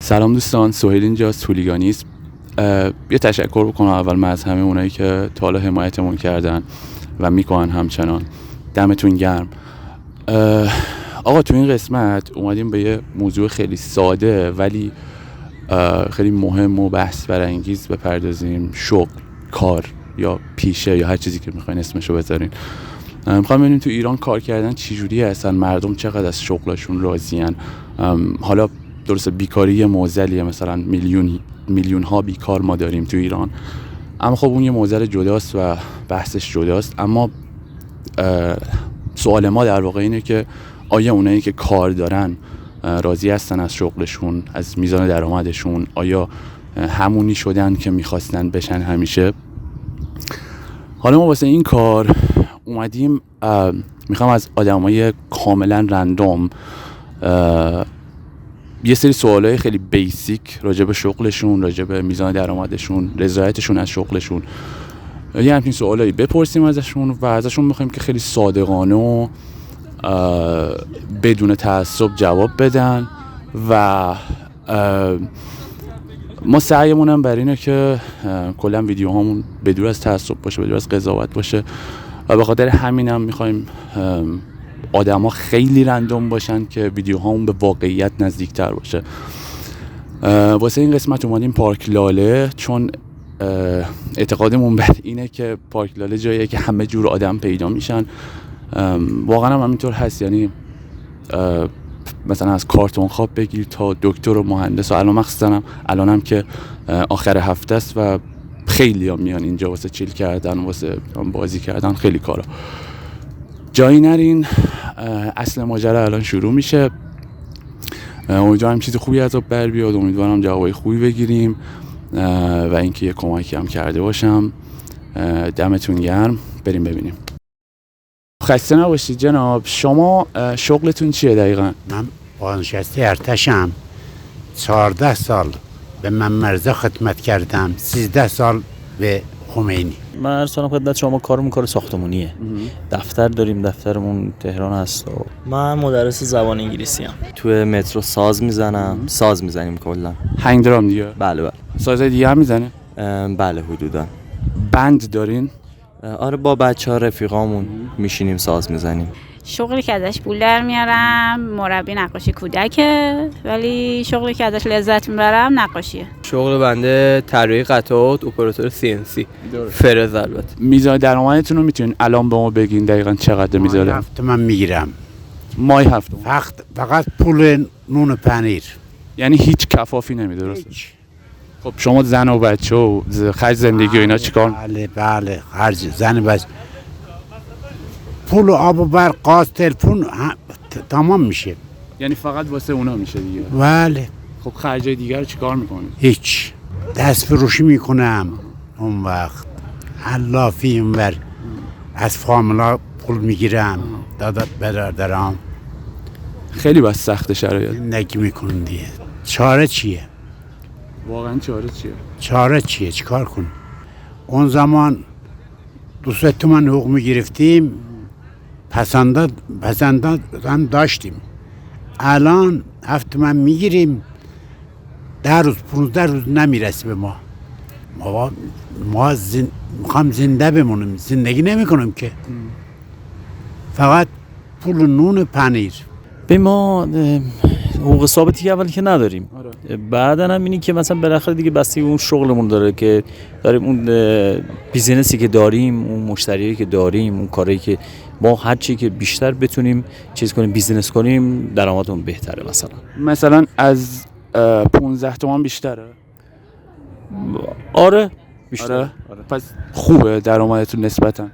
سلام دوستان، سهیل اینجاست، هولیگانیسم. یه تشکر بکنم اول از همه اونایی که تا حالا حمایتمون کردن و میکنن همچنان. دمتون گرم. آقا تو این قسمت اومدیم به یه موضوع خیلی ساده ولی خیلی مهم و بحث برانگیز بپردازیم. شغل، کار یا پیشه یا هر چیزی که میخواین اسمشو بذارین. میخوام ببینیم تو ایران کار کردن چی جوریه، اصلا مردم چقدر از شغلشون راضین. حالا درسته بیکاری یه معضلیه، مثلا میلیون ها بیکار ما داریم تو ایران، اما خب اون یه معضل جداست و بحثش جداست. اما سوال ما در واقع اینه که آیا اونایی که کار دارن راضی هستن از شغلشون، از میزان درآمدشون؟ آیا همونی شدن که میخواستن بشن همیشه؟ حالا ما واسه این کار اومدیم میخوام از آدمای کاملا رندوم یه سری سوالای خیلی بیسیک راجع به شغلشون، راجع به میزان درآمدشون، رضایتشون از شغلشون، یه همچین سوالایی بپرسیم ازشون و ازشون میخوایم که خیلی صادقانه و بدون تعصب جواب بدن. و ما سعیمونم بر اینه که کلا ویدیوهامون بدون از تعصب باشه، بدون از قضاوت باشه و به خاطر همینم میخوایم آدما خیلی رندوم باشن که ویدیوهامون به واقعیت نزدیکتر باشه. واسه این قسمت اومدیم پارک لاله، چون اعتقادمون بر اینه که پارک لاله جاییه که همه جور آدم پیدا میشن. واقعا هم همینطور هست، یعنی مثلا از کارتون خواب بگیر تا دکتر و مهندس و الان مخصوصا الانم که آخر هفته است و خیلی هم میان اینجا واسه چیل کردن، واسه بازی کردن، خیلی کارا. جایی نرین، اصل ماجرا الان شروع میشه. امیدوارم چیز خوبی از آب بر بیاد، امیدوارم جوابای خوبی بگیریم و اینکه یه کمکی هم کرده باشم. دمتون گرم، بریم ببینیم. خسته نباشید جناب. شما شغلتون چیه دقیقاً؟ من بازنشسته ارتشم. 14 سال به ممرزا خدمت کردم، 13 سال به خمینی. من ارسانم خدمت شما. کارمون کار ساختمونیه. دفتر داریم، دفترمون تهران هست. من مدرس زبان انگلیسی ام. تو مترو ساز میزنم، ساز میزنیم کلا. هنگ درام دیگه؟ بله. سازهای دیگه هم میزنه؟ بله حدودا. بند دارین؟ آره، با بچه‌ها رفیقامون میشینیم ساز میزنیم. شغلی که ازش پول در میارم مربی نقاشی کودکه، ولی شغلی که ازش لذت میبرم نقاشیه. شغل بنده طراحی قطعات، اپراتور CNC فرز. البته میزان درآمدتون رو میتونین الان به ما بگین دقیقاً چقدر میذاره؟ 7 تومن میگیرم ماهی 7 تومن. فقط پول نون پنیر، یعنی هیچ کفافی نمیده، درسته؟ خب شما زن و بچه و خرج زندگی و اینا چیکار؟ بله خرج زن بچه، پول و آب و برق، گاز، تلفن تمام میشه. یعنی فقط واسه اونا میشه دیگه؟ بله. خب خرجای دیگر رو چیکار میکنی؟ هیچ. دست فروشی میکنم اون وقت، حلافی اونور، از فامیلا پول میگیرم، دادت برادرام. خیلی بس سخت شرایط. زندگی میکنم دیگه. چاره چیه؟ واقعا چاره چیه؟ چاره چیه؟ چیکار کنیم؟ اون زمان 200 تومن حقوق میگرفتیم، پسنداد هم داشتیم. الان 7 تومن میگیریم، 10 روز 15 روز نمیرسه به ما. ما میخوام زنده بمونیم، زندگی نمیکنیم که. فقط پول نون پنیر. به ما حقوق ثابتی اولی که نداریم. بعدن هم اینی که مثلا بالاخره دیگه بستگی اون شغلمون داره که داریم، اون بیزینسی که داریم، اون مشتریایی که داریم، اون کاری که ما هر چی که بیشتر بتونیم چیز کنیم، بیزینس کنیم، درآمدمون بهتره. مثلا از 15 تومن بیشتره؟ آره بیشتره. آره. پس خوبه درآمدتون نسبتا؟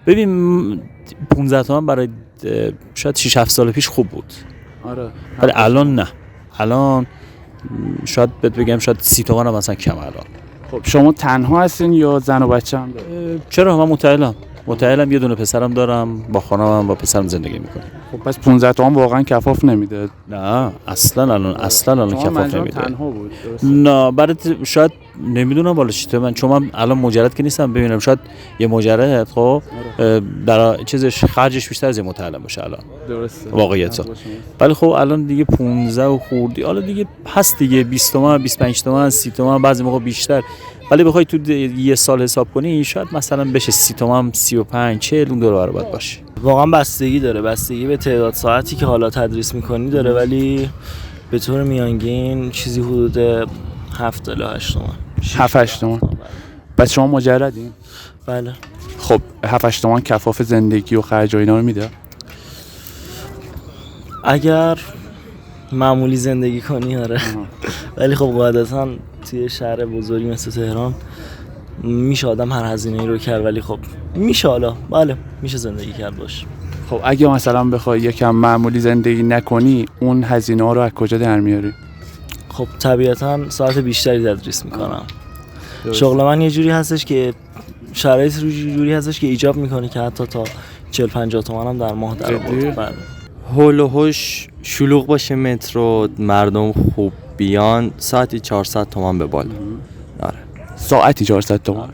ببین 15 تومن برای شاید 6-7 سال پیش خوب بود. آره. ولی الان نه. الان شاید بهت بگم شاید 30 تومن هم مثلا کم الان. خب شما تنها هستین یا زن و بچه هم دارین؟ چرا؟ من متعلم. متأهلم، یه دونه پسرم دارم، با خانمم با پسرم زندگی میکنم. خب پس 15 تومن واقعا کفاف نمیده. نه اصلا الان کفاف نمیده. تنها بود. نه برای شاید نمیدونم بالا چی من، چون من الان مجرد که نیستم، ببینم شاید یه مجرد خب در چیزش خرجش بیشتر از یه متعلم باشه الان. درسته. واقعیت ولی خب الان دیگه 15 و خوردی، حالا دیگه هست دیگه 20 تومن 25 تومن 30 تومن بعضی موقع بیشتر، ولی بخوای تو یه سال حساب کنی شاید مثلا بشه 30 تومن 35 40 اون دور برابر باید باشه. واقعا بستگی داره، بستگی به تعداد ساعتی که حالا تدریس میکنی داره، ولی به طور میانگین چیزی حدود 7 الی 8 تومن. 7-8 تومن. پس شما مجردین؟ بله. خب 7-8 تومن کفاف زندگی و خرج و اینا رو میده؟ اگر معمولی زندگی کنی آره. ولی خب قاعدتا توی شهر بزرگی مثل تهران میشه آدم هر هزینه‌ای رو کرد، ولی خب میشه حالا بله میشه زندگی کرد باشه. خب اگه مثلا بخوای یکم معمولی زندگی نکنی اون هزینه ها رو از کجا در میاری؟ خب طبیعتا ساعت بیشتری تدریس میکنم. شغل من یه جوری هستش که شرایط رو جوری هستش که ایجاب میکنه که حتی تا 40-50 تومن هم در ماه در آورد. هول و هوش شلوغ باشه، مترو مردم خوب بیان، ساعتی 400 تومن به بالا. آره ساعتی 400 تومن.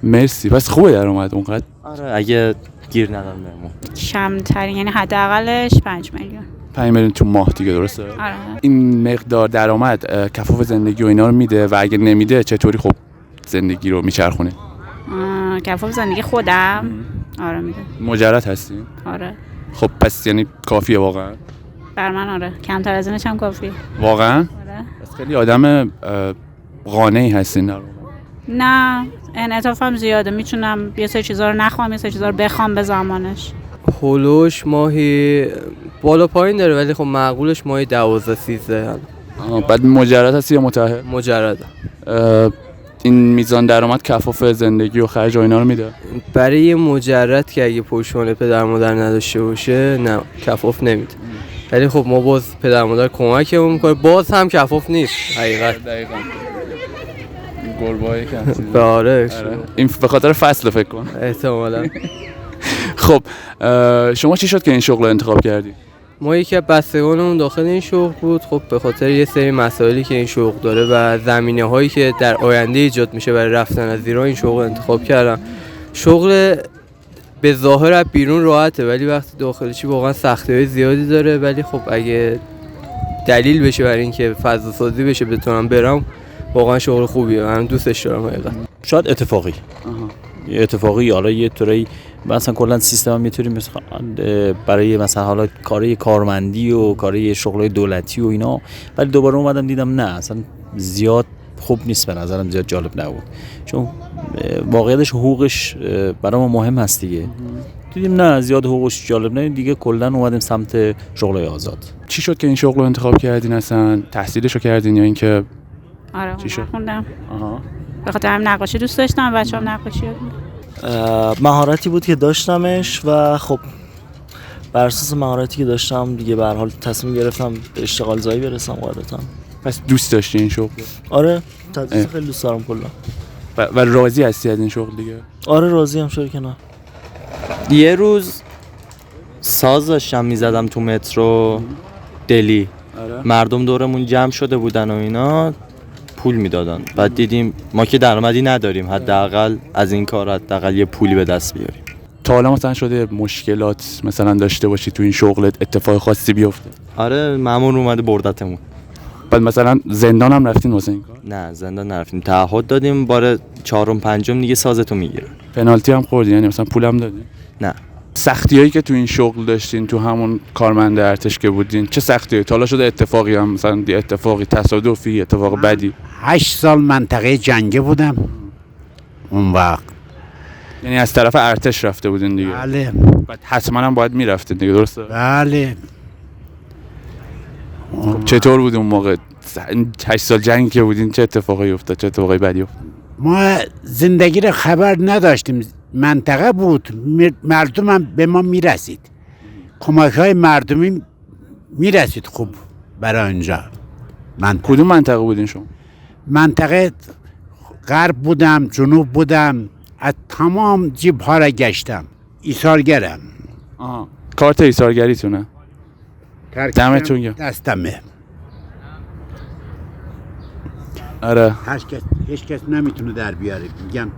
مرسی. پس خوبه در اومد اونقدر؟ آره اگه گیر ندن بهمون. کمترین یعنی حداقلش 5 میلیون. 5 میلیون تو ماه دیگه درسته؟ آره. این مقدار درآمد کفاف زندگی و اینا رو میده و اگه نمیده چطوری خب زندگی رو میچرخونه؟ کفاف زندگی خودم آره میده. مجرد هستی؟ آره. خب پس یعنی کافیه واقعا؟ بر من آره، کمتر از اینش هم کافیه. واقعا؟ آره. پس خیلی آدم قانعی هستین در واقع. نه انعطافم زیاده، میتونم یه سری چیزا رو نخوام یه سری چیزا رو بخوام به زمانش. هولوش ماهی بالا پایین داره، ولی خب معقولش ماهی 12-13. بعد مجرد هستی یا متأهل؟ مجرد. این میزان درآمد کفاف زندگی و خرج و اینا رو میده؟ برای یه مجرد که اگه پشتوانه پدر مادر نداشته باشه نه کفاف نمیده، ولی خب ما باز پدر مادر کمکمون میکنه، باز هم کفاف نیست حقیقت. دقیقاً. گربه‌ای که آره این به خاطر فصل فکر کن احتمالاً. خب شما چی شد که این شغل رو انتخاب کردی؟ ما یکی از بستگانمون داخل این شغل بود، خب به خاطر یه سری مسائلی که این شغل داره و زمینه‌هایی که در آینده ایجاد میشه برای رفتن از ایران این شغل انتخاب کردم. شغل به ظاهر از بیرون راحته، ولی وقتی داخلشی واقعا سختی‌های زیادی داره، ولی خب اگه دلیل بشه برای اینکه فضا سازی بشه بتونم برم، واقعا شغل خوبیه، من دوستش دارم حقیقتا. شاید اتفاقی اتفاقی حالا یه طوری مثلا کلا سیستم هم میتونیم مثلا برای مثلا حالا کاری کارمندی و کاری شغلای دولتی و اینا، ولی دوباره اومدم دیدم نه اصلا زیاد خوب نیست، به نظرم زیاد جالب نبود، چون واقعیتش حقوقش برای ما مهم هست دیگه. دیدیم نه زیاد حقوقش جالب نه دیگه، کلا اومدیم سمت شغلای آزاد. چی شد که این شغل رو انتخاب کردین؟ اصلا تحصیلش رو کردین یا اینکه آره چی شد؟ خوندم. به خاطر همین نقاشی دوست داشتم، بچه‌ام نقاشی یاد می‌گیرن. مهارتی بود که داشتمش و خب بر اساس مهارتی که داشتم دیگه به هر حال تصمیم گرفتم به اشتغال زایی برسم قاعدتاً. پس دوست داشتی این شغل؟ آره تدریس خیلی دوست دارم کلا. و راضی هستی از این شغل دیگه؟ آره راضی ام، چرا که نه. یه روز ساز داشتم میزدم تو مترو دلی. مردم دورمون جمع شده بودن و اینا پول میدادن، بعد دیدیم ما که درآمدی نداریم، حداقل از این کار حداقل یه پولی به دست بیاریم. تا حالا مثلا شده مشکلات مثلا داشته باشی تو این شغلت، اتفاق خاصی بیفته؟ آره مامور اومده بردتمون. بعد مثلا زندان هم رفتین واسه این کار؟ نه زندان نرفتیم، تعهد دادیم بار 4-5 دیگه سازتو میگیرن. پنالتی هم خوردی یعنی مثلا پول هم دادی؟ نه. سختیایی که تو این شغل داشتین تو همون کارمند ارتش که بودین چه سختیایی؟ تا حالا شده اتفاقی هم مثلا یه اتفاقی تصادفی اتفاق بدی؟ 8 سال منطقه جنگی بودم اون وقت. یعنی از طرف ارتش رفته بودین دیگه؟ بله. بعد حتما هم باید میرفتین دیگه درسته؟ بله. خب چطور بود اون موقع 8 سال جنگ که بودین؟ چه اتفاقی افتاد؟ چه اتفاقی بدی افتاد؟ ما زندگی رو خبر نداشتیم، منطقه بود، مردم هم به ما میرسید، کمک های مردمی میرسید خوب برای اونجا. کدوم منطقه بودین شما؟ منطقه غرب بودم، جنوب بودم، از تمام جیب ها را گشتم. ایثارگرم. آها کارت ایثارگریتونه. دمتون گرم. دستمه. آره هیچ کس نمیتونه در بیاره. میگم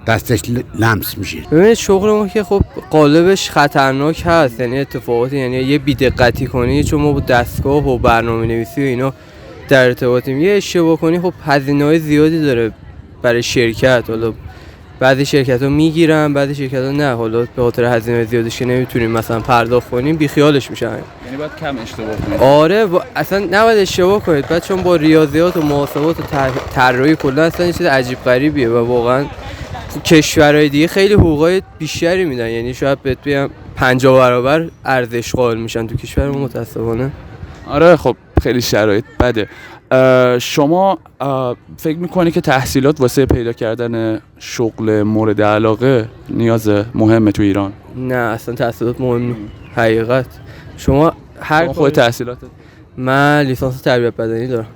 دستش لمس میشه. ببینید شغل ما که خب قالبش خطرناک هست، یعنی اتفاقاتی، یعنی یه بی‌دقتی کنی، چون ما با دستگاه و برنامه‌نویسی و اینا در ارتباطیم، یه اشتباه کنی خب هزینه‌های زیادی داره برای شرکت. حالا بعضی شرکت‌ها میگیرن، بعضی شرکت‌ها نه، حالا به خاطر هزینه زیادش که نمیتونیم مثلا پرداخت کنیم بیخیالش میشن. یعنی باید کم اشتباه کنید. آره اصلا نباید اشتباه کنید. بعد چون با ریاضیات و محاسبات و طراحی کلا اصلا یه چیز عجیب غریبیه و واقعا کشورهای دیگه خیلی حقوقای بیشتری میدن، یعنی شاید بهت بگم 50 برابر ارزش قائل میشن. تو کشور ما متاسفانه آره خب خیلی شرایط بده. شما فکر میکنی که تحصیلات واسه پیدا کردن شغل مورد علاقه نیاز مهمه تو ایران؟ نه اصلا تحصیلات مهم نیست. حقیقت شما خود تحصیلاتت؟ من لیسانس تربیت بدنی دارم.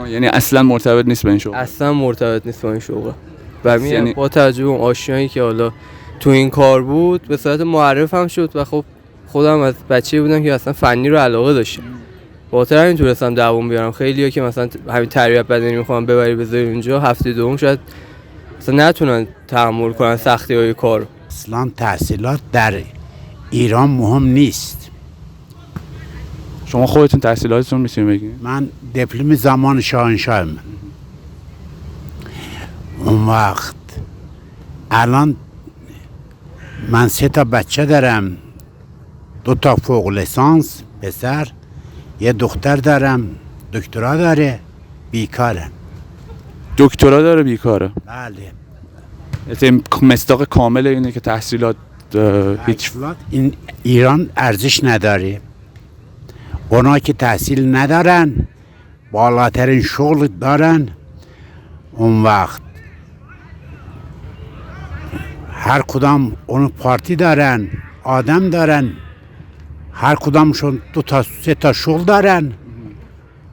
یعنی اصلا مرتبط نیست به این شغل؟ اصلا مرتبط نیست با این شغل. و یعنی با توجه به اون آشنایی که حالا تو این کار بود به صورت معرف هم شد و خب خودم از بچه بودم که اصلا فنی رو علاقه داشتم. با خاطر همین تونستم دووم بیارم. خیلی‌ها که مثلا همین تربیت بدنی میخوام ببری بذاری اونجا، هفته دوم شاید مثلا نتونن تحمل کنن سختی‌های کارو. اصلا تحصیلات در ایران مهم نیست. شما خودتون تحصیلاتتون میتونید بگید؟ من دیپلم زمان شاهنشاهم. اون وقت الان من 3 تا بچه دارم، 2 تا فوق لیسانس پسر، یه دختر دارم دکترا داره، بیکارم. دکترا داره بیکاره؟ بله. مصداق کامل اینه که تحصیلات هیچ این ایران ارزش نداره. اونا که تحصیل ندارن بالاترین شغل دارن، اون وقت هر کدام اون پارتی دارن، آدم دارن، هر کدامشون 2 تا 3 تا شغل دارن،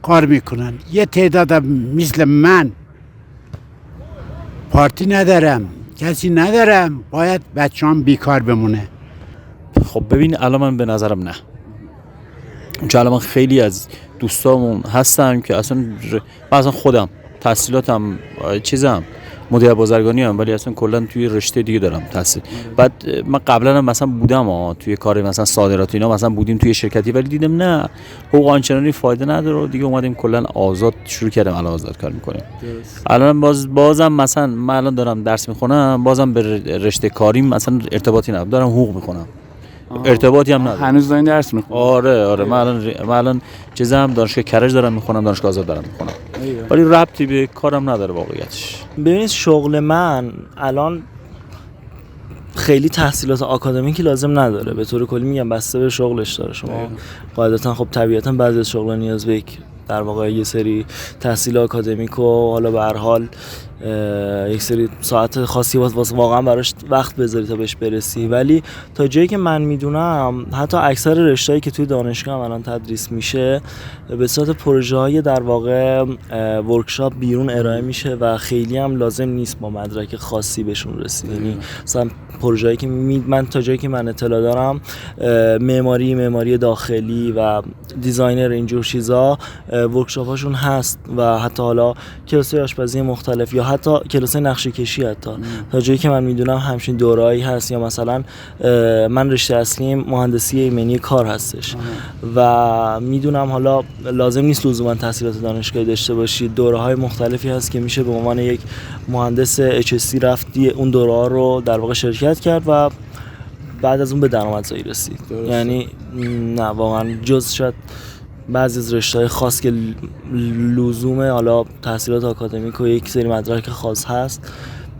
کار میکنن. یه تعداد مثل من پارتی ندارم، کسی ندارم، باید بچه‌ام بیکار بمونه. خب ببین الان من به نظرم نه، چون الان من خیلی از دوستامون هستم که اصلا من اصلا خودم تحصیلاتم چیزم مدیر بازرگانی ام، ولی اصلا کلا توی رشته دیگه دارم تحصیل. بعد من قبلا هم مثلا بودم توی کار مثلا صادرات اینا مثلا بودیم توی شرکتی، ولی دیدم نه حقوق آنچنانی فایده نداره و دیگه اومدیم کلا آزاد شروع کردیم الان آزاد کار میکنیم. الان بازم مثلا من الان دارم درس میخونم، بازم به رشته کاریم مثلا ارتباطی ندارم، دارم حقوق میخونم، ارتباطی هم نداره. هنوز دارین درس میخونی؟ آره من الان چیزام دانشگاه کرج دارم میخونم، دانشگاه آزاد دارم میخونم، ولی ربطی به کارم نداره واقعیتش. ببینید شغل من الان خیلی تحصیلات آکادمیکی لازم نداره، به طور کلی میگم بسته به شغلش داره. شما قاعدتا خب طبیعتا بعضی از شغل‌ها نیاز به در واقع یه سری تحصیل آکادمیک و حالا به هر حال یک سری ساعت خاصی واقعا براش وقت بذاری تا بهش برسی. ولی تا جایی که من میدونم حتی اکثر رشته‌ای که توی دانشگاه الان تدریس میشه به صورت پروژه‌های در واقع ورکشاپ بیرون ارائه میشه و خیلی هم لازم نیست با مدرک خاصی بهشون رسید. یعنی مثلا پروژه‌ای که من تا جایی که من اطلاع دارم معماری داخلی و دیزاینر اینجور چیزا ورکشاپ‌هاشون هست و حتی حالا کلاس‌های آشپزی مختلف یا حتی کلاس نقشه کشی حتی تا جایی که من میدونم همچین دوره‌ای هست. یا مثلا من رشته اصلیم مهندسی ایمنی کار هستش و میدونم حالا لازم نیست لزوما تحصیلات دانشگاهی داشته باشید، دوره‌های مختلفی هست که میشه به عنوان یک مهندس HSC رفتی اون دوره‌ها رو در واقع شرکت کرد و بعد از اون به درآمدزایی رسید. یعنی نه واقعا جز شاید بعضی از رشته‌های خاص که لزوم حالا تحصیلات آکادمیک و یک سری مدرک خاص هست،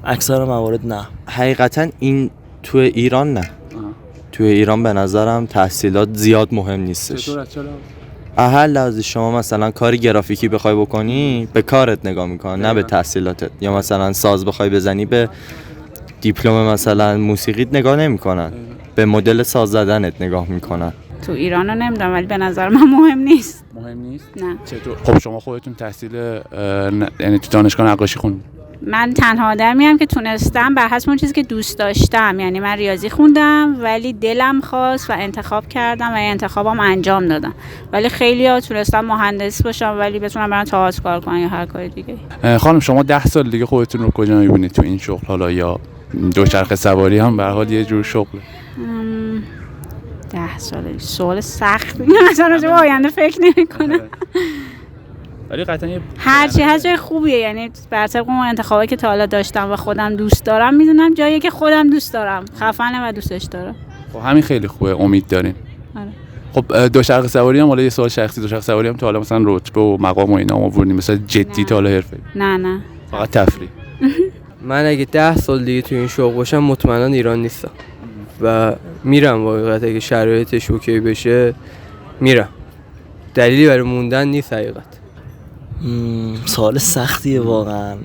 اکثر موارد نه. حقیقتا این تو ایران نه. تو ایران به نظرم تحصیلات زیاد مهم نیستش. هر لحظه شما مثلا کاری گرافیکی بخوای بکنی به کارت نگاه میکنن نه به تحصیلاتت، یا مثلا ساز بخوای بزنی به دیپلم مثلا موسیقیت نگاه نمیکنن، به مدل ساز زدنت نگاه میکنن. تو ایران رو نمیدونم ولی به نظر من مهم نیست. مهم نیست؟ نه. چطور؟ خب شما خودتون تحصیل یعنی تو دانشگاه نقاشی خوندید؟ من تنها آدمیم که تونستم بر حسب اون چیزی که دوست داشتم، یعنی من ریاضی خوندم ولی دلم خواست و انتخاب کردم و انتخابم انجام دادم. ولی خیلی‌ها تونستم مهندس باشم ولی بتونم برن تئاتر کار کنن یا هر کار دیگه. خانم شما 10 سال دیگه خودتون رو کجا می‌بینید تو این شغل؟ حالا یا دوچرخه سواری هم به هر حال یه جور شغله. 10 سال سوال سخت مثلا راجع به آینده فکر نمی‌کنم. ولی قطعاً هر جای خوبیه، یعنی بر طبق اون انتخابی که تا حالا داشتم و خودم دوست دارم میدونم جایی که خودم دوست دارم، خفنه و دوستش دارم. خب همین خیلی خوبه، امید داریم. آره. خب دوچرخه سواری هم حالا یه سوال شخصی، دوچرخه سواری هم تا حالا مثلا رتبه و مقام و اینا آوردین مثلا جدی تا حالا حرفه؟ نه فقط تفریح. من اگه 10 سال دیگه تو این شغل باشم مطمئنا ایران نیستم و میرم. واقعیت اگه شرایطش اوکی بشه میرم، دلیلی برای موندن نیست حقیقت. سوال سختیه واقعا،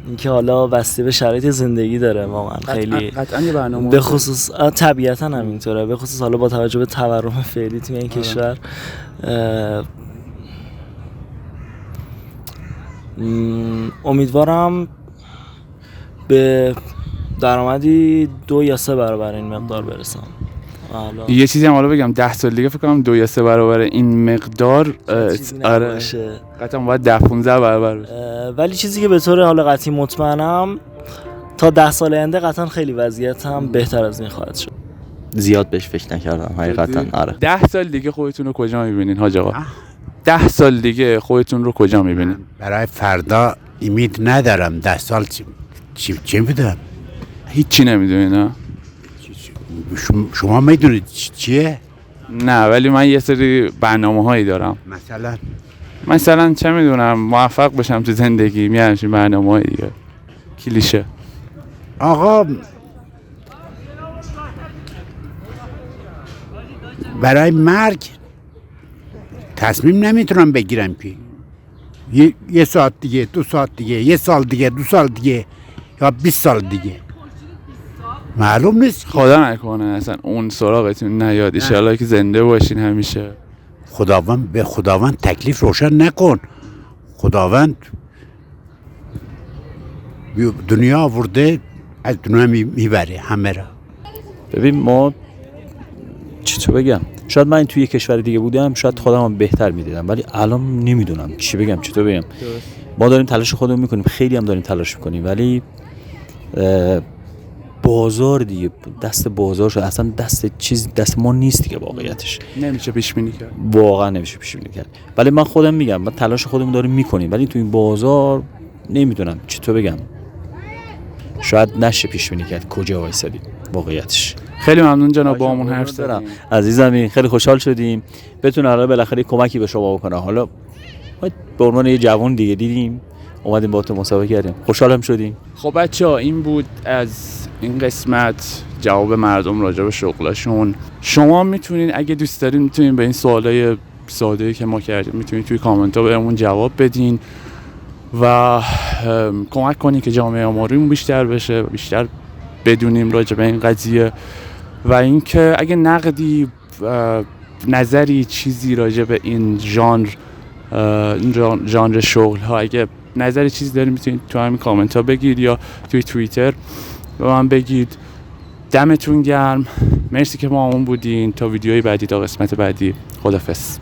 اینکه حالا بسته به شرایط زندگی داره واقعا. خیلی قطعاً یه برنامه به خصوص طبیعتا همینطوره، به خصوص حالا با توجه به تورم فعلی توی این کشور. امیدوارم به درآمدی 2 یا 3 برابر این مقدار برسم. یه چیزی هم حالا بگم 10 سال دیگه فکر کنم 2 یا 3 برابر این مقدار آره قطعا باید 10-15 برابر بشه. ولی چیزی که به طور حالا قطعی مطمئنم تا 10 سال آینده قطعا خیلی وضعیتم بهتر از این خواهد شد. زیاد بهش فکر نکردم حقیقتا. آره 10 سال دیگه خودتون رو کجا می‌بینین حاج آقا؟ 10 سال دیگه خودتون رو کجا می‌بینین؟ برای فردا امید ندارم. 10 سال چی میدونم؟ هیچی نمیدونین نه؟ شما میدونید چیه؟ نه ولی من یه سری برنامه‌هایی دارم. مثلا چه میدونم موفق بشم تو زندگی، همچین برنامه‌های دیگه. کلیشه. آقا برای مرگ تصمیم نمیتونم بگیرم که یه ساعت دیگه، 2 ساعت دیگه، 1 سال دیگه، 2 سال دیگه یا 20 سال دیگه معلوم نیست. خدا نکنه اصلا اون سراغتون نیاد. ان شاءالله که زنده باشین همیشه. خداوند تکلیف روشن نکن. خداوند دنیا آورده از دنیا میبره همه را. ببین ما چطور بگم، شاید من توی یه کشور دیگه بودم شاید خودم بهتر میدیدم ولی الان نمیدونم چی بگم، چطور بگم. ما داریم تلاش خودمون میکنیم، خیلی هم داریم تلاش میکنیم ولی بازار دیگه دست بازار شد، اصلا دست ما نیست دیگه. واقعیتش نمیشه پیش بینی کرد، واقعا نمیشه پیش بینی کرد. ولی من خودم میگم من تلاش خودمون داریم میکنیم ولی تو این بازار نمیدونم چطور بگم، شاید نشه پیش بینی کرد کجا وایسادیم واقعیتش. خیلی ممنون جناب با همون حرف زدیم عزیزمی، خیلی خوشحال شدیم بتونه حالا بالاخره کمکی به شما بکنه. حالا به عنوان یه جوان دیگه دیدیم اومدیم با تو مسابقه کردیم، خوشحالم شدیم. خب بچه‌ها این بود از این قسمت جواب مردم راجع به شغلشون. شما میتونین اگه دوست دارین میتونین به این سوالای ساده‌ای که ما کردیم میتونین توی کامنت ها بهمون جواب بدین و کمک کنین که جامعه آماریمون بیشتر بشه، بیشتر بدونیم راجع به این قضیه. و اینکه اگه نقدی نظری چیزی راجع به این ژانر شغل ها اگه نظری چیزی دارید میتونید تو همین کامنت ها بگید یا توی توییتر به من بگید. دمتون گرم، مرسی که ما همون بودین. تا ویدیوی بعدی، تا قسمت بعدی، خدافظ.